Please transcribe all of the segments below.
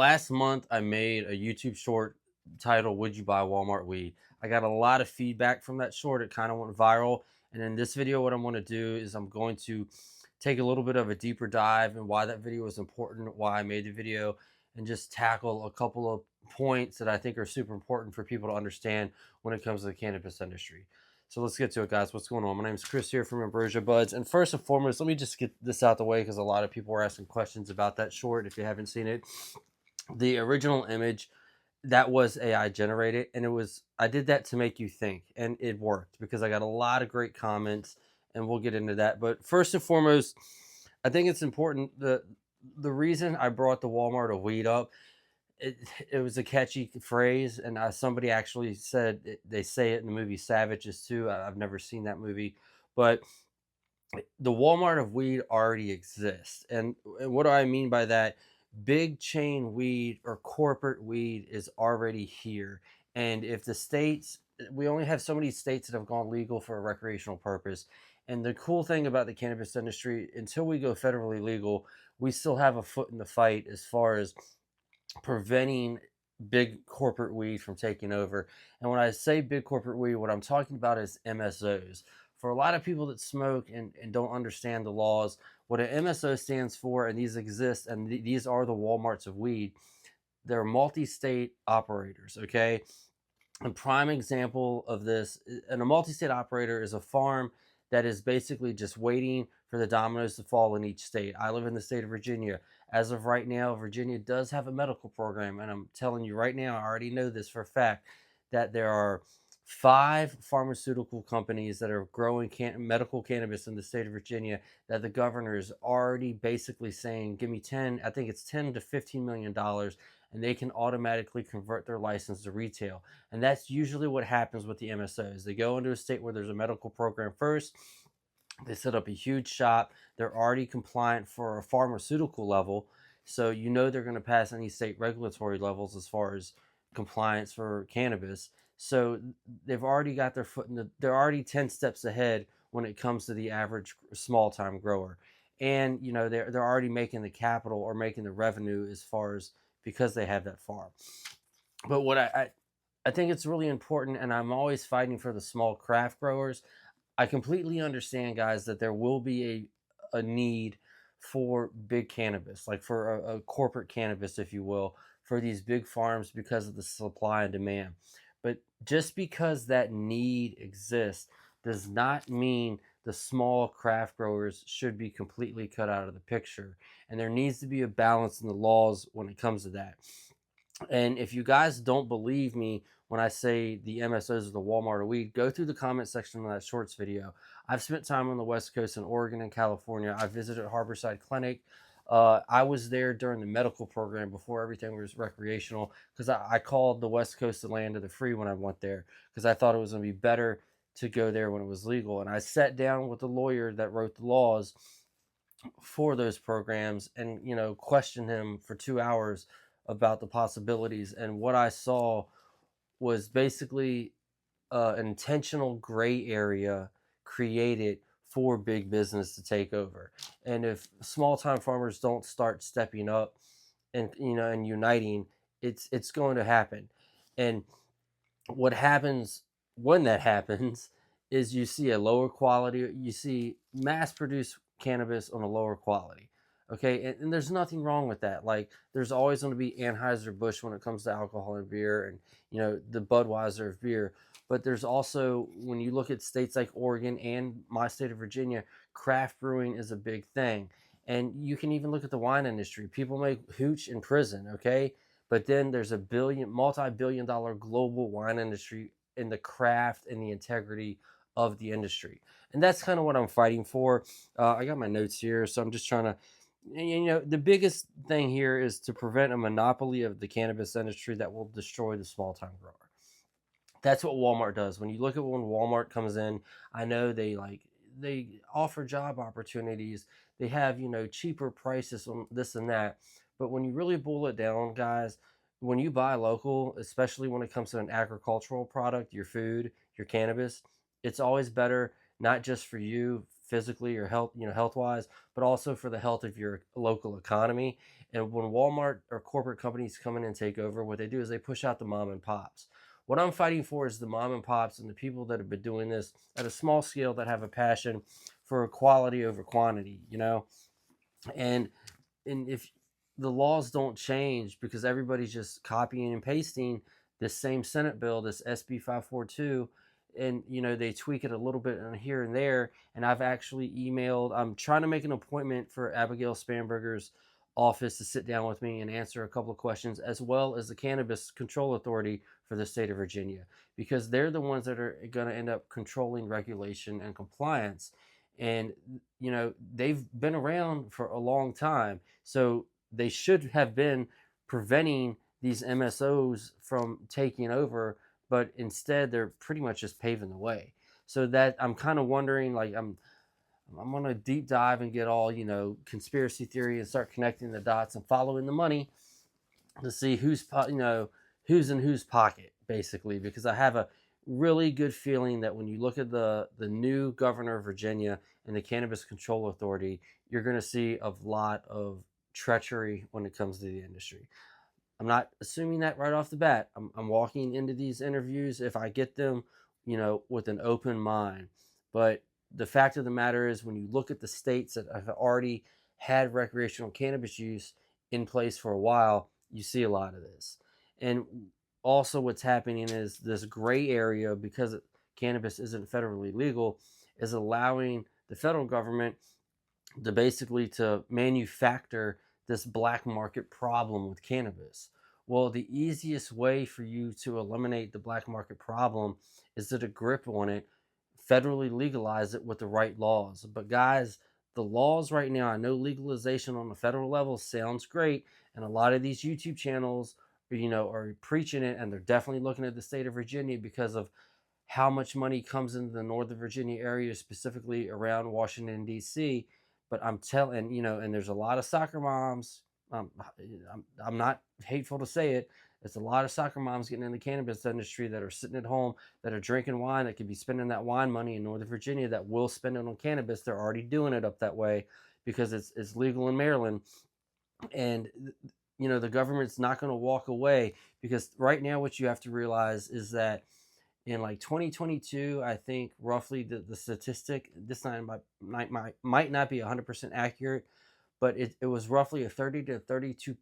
last month I made a YouTube short titled "Would You Buy Walmart Weed?" I got a lot of feedback from that short. It kind of went viral. And in this video, what I'm going to do is I'm going to take a little bit of a deeper dive and why that video was important, why I made the video, and just tackle a couple of points that I think are super important for people to understand when it comes to the cannabis industry. So let's get to it, guys. What's going on? My name is Chris here from Ambrosia Buds. And first and foremost, let me just get this out the way because a lot of people were asking questions about that short. If you haven't seen it, the original image that was AI generated, and I did that to make you think, and it worked because I got a lot of great comments, and we'll get into that. But first and foremost, I think it's important the reason I brought the Walmart of weed up, it, it was a catchy phrase, and somebody actually said they say it in the movie Savages too. I've never seen that movie, but the Walmart of weed already exists. And what do I mean by that? Big chain weed or corporate weed is already here. And if the states, we only have so many states that have gone legal for a recreational purpose. And the cool thing about the cannabis industry, until we go federally legal, we still have a foot in the fight as far as preventing big corporate weed from taking over. And when I say big corporate weed, what I'm talking about is MSOs. For a lot of people that smoke and don't understand the laws, what an MSO stands for, and these exist, and these are the Walmarts of weed, they're multi state operators, okay? A prime example of this, and a multi state operator is a farm that is basically just waiting for the dominoes to fall in each state. I live in the state of Virginia. As of right now, Virginia does have a medical program, and I'm telling you right now, I already know this for a fact, that there are 5 pharmaceutical companies that are growing medical cannabis in the state of Virginia, that the governor is already basically saying, give me 10, I think it's 10 to $15 million, and they can automatically convert their license to retail. And that's usually what happens with the MSOs. They go into a state where there's a medical program first. They set up a huge shop. They're already compliant for a pharmaceutical level. So you know they're going to pass any state regulatory levels as far as compliance for cannabis. So they've already got their foot in they're already 10 steps ahead when it comes to the average small time grower. And you know they're already making the capital or making the revenue as far as because they have that farm. But what I think it's really important, and I'm always fighting for the small craft growers. I completely understand, guys, that there will be a need for big cannabis, like for a corporate cannabis, if you will, for these big farms because of the supply and demand. But just because that need exists does not mean the small craft growers should be completely cut out of the picture. And there needs to be a balance in the laws when it comes to that. And if you guys don't believe me when I say the MSOs of the Walmart of weed, go through the comment section of that shorts video. I've spent time on the West Coast in Oregon and California. I visited Harborside Clinic. I was there during the medical program before everything was recreational because I called the West Coast the land of the free when I went there because I thought it was going to be better to go there when it was legal. And I sat down with the lawyer that wrote the laws for those programs and questioned him for 2 hours about the possibilities. And what I saw was basically an intentional gray area created for big business to take over. And if small time farmers don't start stepping up and uniting, it's going to happen. And what happens when that happens is you see a lower quality, you see mass produced cannabis on a lower quality. Okay, and there's nothing wrong with that. Like there's always going to be Anheuser-Busch when it comes to alcohol and beer, and the Budweiser of beer. But there's also, when you look at states like Oregon and my state of Virginia, craft brewing is a big thing. And you can even look at the wine industry. People make hooch in prison, okay? But then there's a multi-billion dollar global wine industry in the craft and the integrity of the industry. And that's kind of what I'm fighting for. I got my notes here, so I'm just trying to, the biggest thing here is to prevent a monopoly of the cannabis industry that will destroy the small time grower. That's what Walmart does. When you look at when Walmart comes in, I know they offer job opportunities. They have, cheaper prices on this and that. But when you really boil it down, guys, when you buy local, especially when it comes to an agricultural product, your food, your cannabis, it's always better, not just for you physically or health wise, but also for the health of your local economy. And when Walmart or corporate companies come in and take over, what they do is they push out the mom and pops. What I'm fighting for is the mom and pops and the people that have been doing this at a small scale that have a passion for quality over quantity, you know? And if the laws don't change because everybody's just copying and pasting this same Senate bill, this SB 542, and they tweak it a little bit here and there. And I've actually emailed. I'm trying to make an appointment for Abigail Spanberger's office to sit down with me and answer a couple of questions, as well as the Cannabis Control Authority for the state of Virginia, because they're the ones that are going to end up controlling regulation and compliance. And they've been around for a long time, so they should have been preventing these MSOs from taking over, but instead they're pretty much just paving the way. So that I'm kind of wondering, like, I'm gonna deep dive and get all conspiracy theory and start connecting the dots and following the money to see who's in whose pocket, basically, because I have a really good feeling that when you look at the new governor of Virginia and the Cannabis Control Authority, you're going to see a lot of treachery when it comes to the industry. I'm not assuming that right off the bat. I'm walking into these interviews, if I get them, with an open mind. But the fact of the matter is, when you look at the states that have already had recreational cannabis use in place for a while, you see a lot of this. And also what's happening is this gray area, because cannabis isn't federally legal, is allowing the federal government to manufacture this black market problem with cannabis. Well, the easiest way for you to eliminate the black market problem is to grip on it, federally legalize it with the right laws. But guys, the laws right now, I know legalization on the federal level sounds great, and a lot of these YouTube channels, are preaching it, and they're definitely looking at the state of Virginia because of how much money comes into the Northern Virginia area, specifically around Washington, D.C. But I'm telling, and there's a lot of soccer moms. I'm not hateful to say it. There's a lot of soccer moms getting in the cannabis industry that are sitting at home, that are drinking wine, that could be spending that wine money in Northern Virginia, that will spend it on cannabis. They're already doing it up that way because it's legal in Maryland. And the government's not going to walk away, because right now what you have to realize is that in like 2022, I think roughly the statistic, this time might not be 100% accurate, but it was roughly a 30 to 32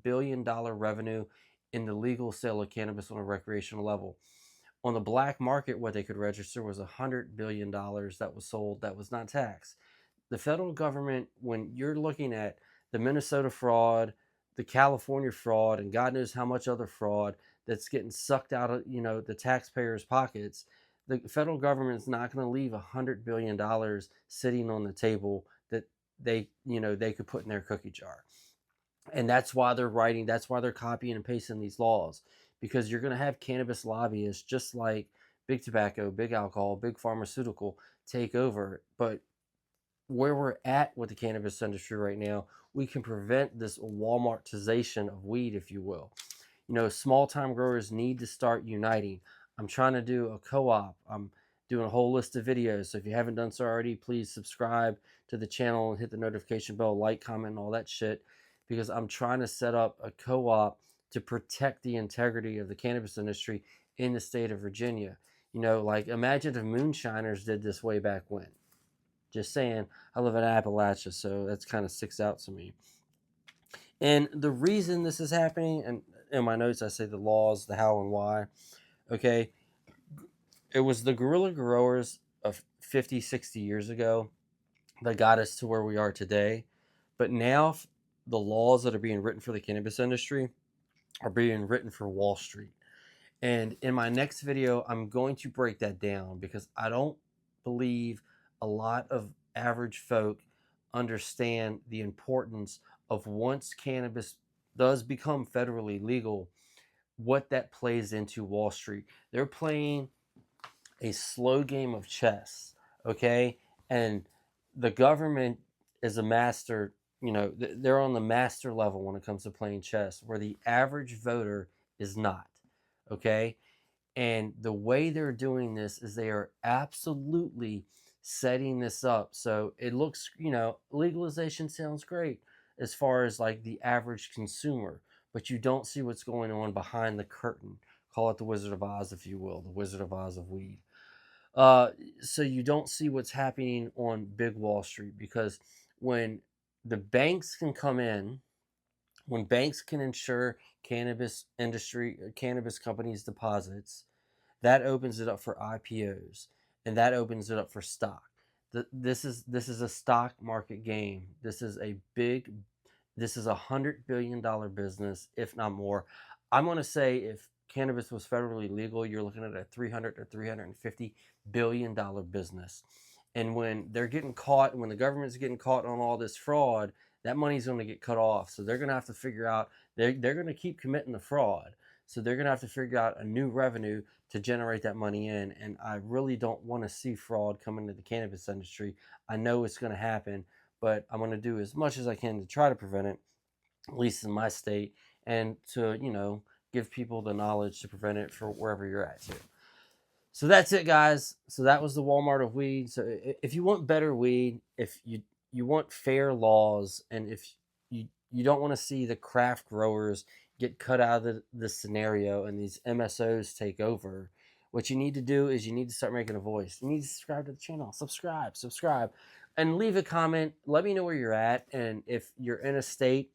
billion dollar revenue in the legal sale of cannabis on a recreational level. On the black market, what they could register was $100 billion that was sold that was not taxed. The federal government, when you're looking at the Minnesota fraud, the California fraud, and God knows how much other fraud that's getting sucked out of the taxpayers' pockets, the federal government is not going to leave $100 billion sitting on the table that they could put in their cookie jar. And that's why they're copying and pasting these laws, because you're going to have cannabis lobbyists just like big tobacco, big alcohol, big pharmaceutical take over. But where we're at with the cannabis industry right now, we can prevent this Walmartization of weed, if you will. Small time growers need to start uniting. I'm trying to do a co-op. I'm doing a whole list of videos. So if you haven't done so already, please subscribe to the channel and hit the notification bell, like, comment, and all that shit, because I'm trying to set up a co-op to protect the integrity of the cannabis industry in the state of Virginia. Like, imagine if moonshiners did this way back when. Just saying. I live in Appalachia, so that's kind of sticks out to me. And the reason this is happening, and in my notes I say the laws, the how and why. Okay, it was the guerrilla growers of 50, 60 years ago that got us to where we are today. But now the laws that are being written for the cannabis industry are being written for Wall Street. And in my next video, I'm going to break that down, because I don't believe a lot of average folk understand the importance of, once cannabis does become federally legal, what that plays into Wall Street. They're playing a slow game of chess, okay? And the government is a master, they're on the master level when it comes to playing chess, where the average voter is not, okay? And the way they're doing this is they are absolutely setting this up. So it looks, legalization sounds great. as far as like the average consumer, but you don't see what's going on behind the curtain. Call it the Wizard of Oz, if you will, the Wizard of Oz of weed. Uh, so you don't see what's happening on Big Wall Street, because when the banks can come in, when banks can insure cannabis industry, cannabis companies' deposits, that opens it up for IPOs, and that opens it up for stock. This is a stock market game. This is $100 billion business, if not more. I'm going to say if cannabis was federally legal, you're looking at a $300 to $350 billion business. And when they're getting caught, when the government's getting caught on all this fraud, that money's going to get cut off. So they're going to have to figure out, they're going to keep committing the fraud. So they're going to have to figure out a new revenue to generate that money in. And I really don't want to see fraud come into the cannabis industry. I know it's going to happen, but I'm going to do as much as I can to try to prevent it, at least in my state, and to, give people the knowledge to prevent it for wherever you're at too. So that's it, guys. So that was the Walmart of weed. So if you want better weed, if you want fair laws, and if you don't want to see the craft growers get cut out of the scenario and these MSOs take over, what you need to do is you need to start making a voice. You need to subscribe to the channel. Subscribe, and leave a comment. Let me know where you're at, and if you're in a state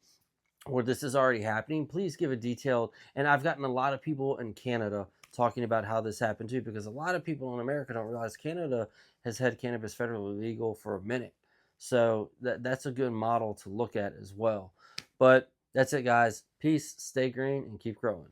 where this is already happening, please give a detailed. And I've gotten a lot of people in Canada talking about how this happened too, because a lot of people in America don't realize Canada has had cannabis federally legal for a minute. So that's a good model to look at as well. But that's it, guys. Peace, stay green, and keep growing.